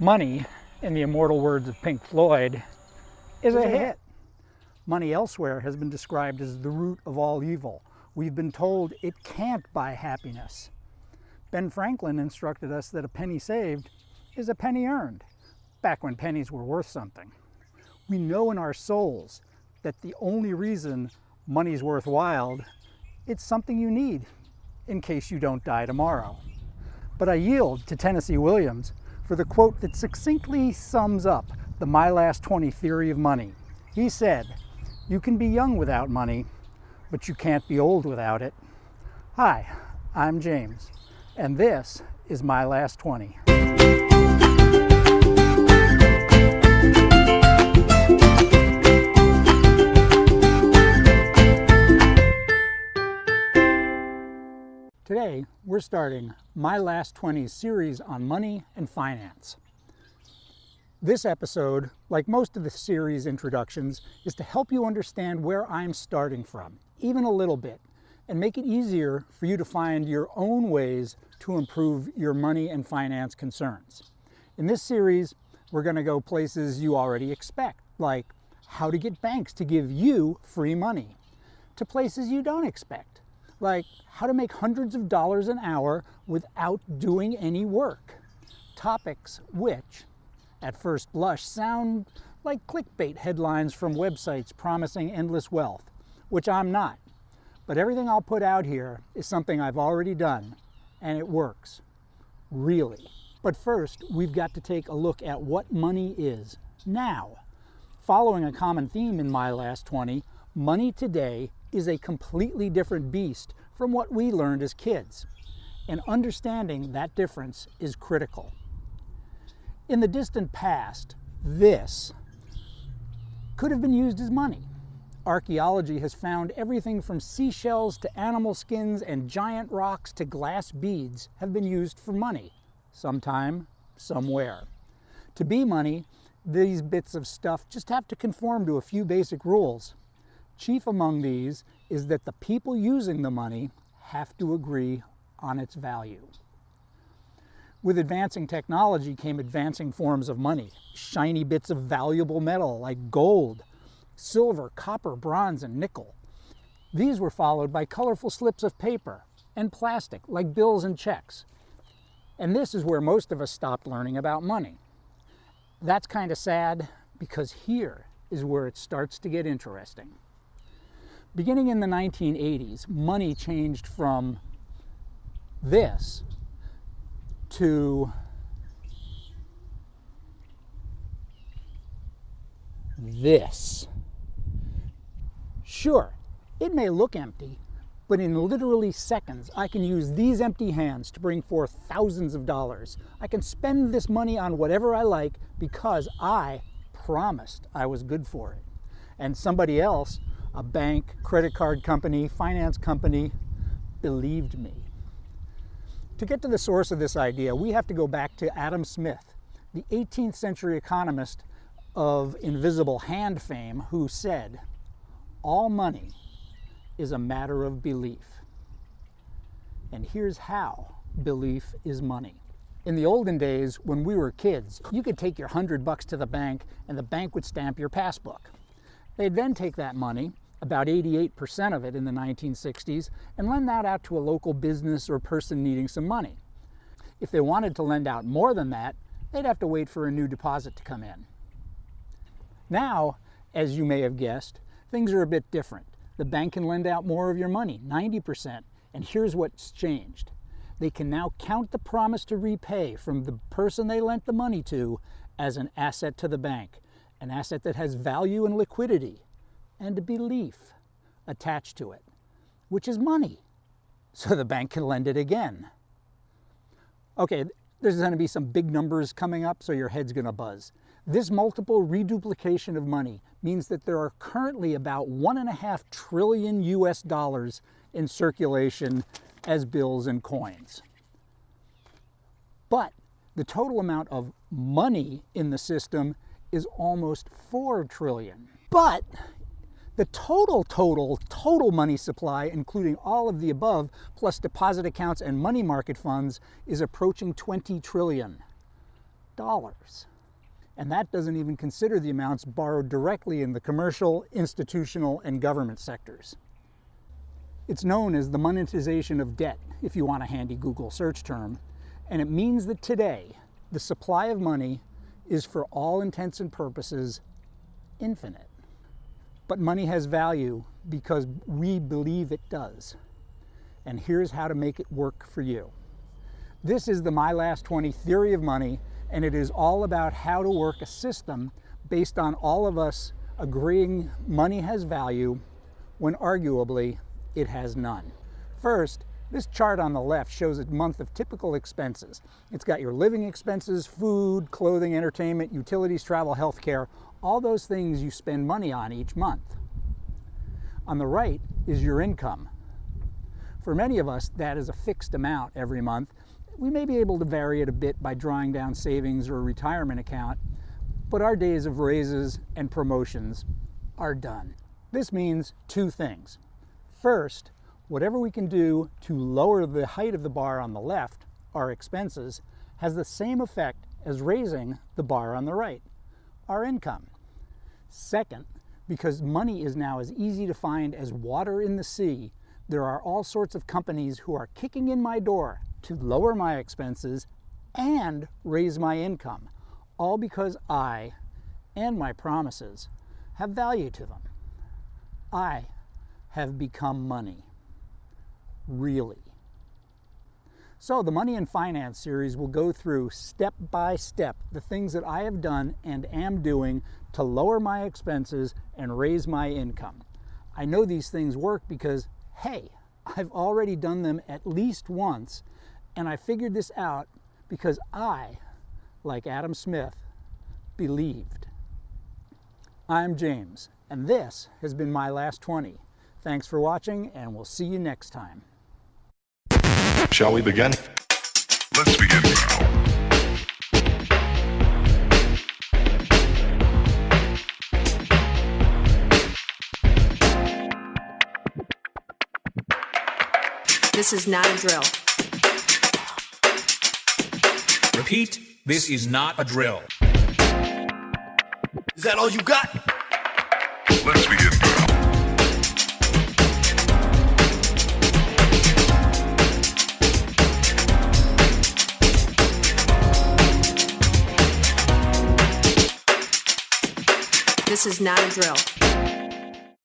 Money, in the immortal words of Pink Floyd, is a hit. Money elsewhere has been described as the root of all evil. We've been told it can't buy happiness. Ben Franklin instructed us that a penny saved is a penny earned, back when pennies were worth something. We know in our souls that the only reason money's worthwhile, it's something you need in case you don't die tomorrow. But I yield to Tennessee Williams for the quote that succinctly sums up the My Last 20 theory of money. He said, "You can be young without money, but you can't be old without it." Hi, I'm James, and this is My Last 20. Today, we're starting My Last 20 series on money and finance. This episode, like most of the series introductions, is to help you understand where I'm starting from, even a little bit, and make it easier for you to find your own ways to improve your money and finance concerns. In this series, we're going to go places you already expect, like how to get banks to give you free money, to places you don't expect, like how to make hundreds of dollars an hour without doing any work. Topics which, at first blush, sound like clickbait headlines from websites promising endless wealth, which I'm not. But everything I'll put out here is something I've already done, and it works. Really. But first, we've got to take a look at what money is now. Following a common theme in My Last 20, money today is a completely different beast from what we learned as kids, and understanding that difference is critical. In the distant past, this could have been used as money. Archaeology has found everything from seashells to animal skins and giant rocks to glass beads have been used for money, sometime, somewhere. To be money, these bits of stuff just have to conform to a few basic rules. Chief among these is that the people using the money have to agree on its value. With advancing technology came advancing forms of money, shiny bits of valuable metal like gold, silver, copper, bronze, and nickel. These were followed by colorful slips of paper and plastic like bills and checks. And this is where most of us stopped learning about money. That's kind of sad, because here is where it starts to get interesting. Beginning in the 1980s, money changed from this to this. Sure, it may look empty, but in literally seconds, I can use these empty hands to bring forth thousands of dollars. I can spend this money on whatever I like because I promised I was good for it. And somebody else, a bank, credit card company, finance company, believed me. To get to the source of this idea, we have to go back to Adam Smith, the 18th century economist of invisible hand fame, who said, "All money is a matter of belief." And here's how belief is money. In the olden days, when we were kids, you could take your $100 to the bank and the bank would stamp your passbook. They'd then take that money, about 88% of it in the 1960s, and lend that out to a local business or person needing some money. If they wanted to lend out more than that, they'd have to wait for a new deposit to come in. Now, as you may have guessed, things are a bit different. The bank can lend out more of your money, 90%, and here's what's changed. They can now count the promise to repay from the person they lent the money to as an asset to the bank, an asset that has value and liquidity, and a belief attached to it, which is money, so the bank can lend it again. Okay, there's going to be some big numbers coming up, so your head's going to buzz. This multiple reduplication of money means that there are currently about $1.5 trillion US dollars in circulation as bills and coins. But the total amount of money in the system is almost 4 trillion. But the total money supply, including all of the above, plus deposit accounts and money market funds, is approaching 20 trillion. dollars. And that doesn't even consider the amounts borrowed directly in the commercial, institutional, and government sectors. It's known as the monetization of debt, if you want a handy Google search term, and it means that today, the supply of money is, for all intents and purposes, infinite. But money has value because we believe it does. And here's how to make it work for you. This is the My Last 20 theory of money, and it is all about how to work a system based on all of us agreeing money has value when arguably it has none. First, this chart on the left shows a month of typical expenses. It's got your living expenses, food, clothing, entertainment, utilities, travel, healthcare, all those things you spend money on each month. On the right is your income. For many of us, that is a fixed amount every month. We may be able to vary it a bit by drawing down savings or a retirement account, but our days of raises and promotions are done. This means two things. First, whatever we can do to lower the height of the bar on the left, our expenses, has the same effect as raising the bar on the right, our income. Second, because money is now as easy to find as water in the sea, there are all sorts of companies who are kicking in my door to lower my expenses and raise my income, all because I and my promises have value to them. I have become money. Really. So the Money and Finance series will go through step by step the things that I have done and am doing to lower my expenses and raise my income. I know these things work because, hey, I've already done them at least once, and I figured this out because I, like Adam Smith, believed. I'm James, and this has been My Last 20. Thanks for watching, and we'll see you next time. Shall we begin? Let's begin now. This is not a drill. Repeat, this is not a drill. Is that all you got? Let's begin now. This is not a drill.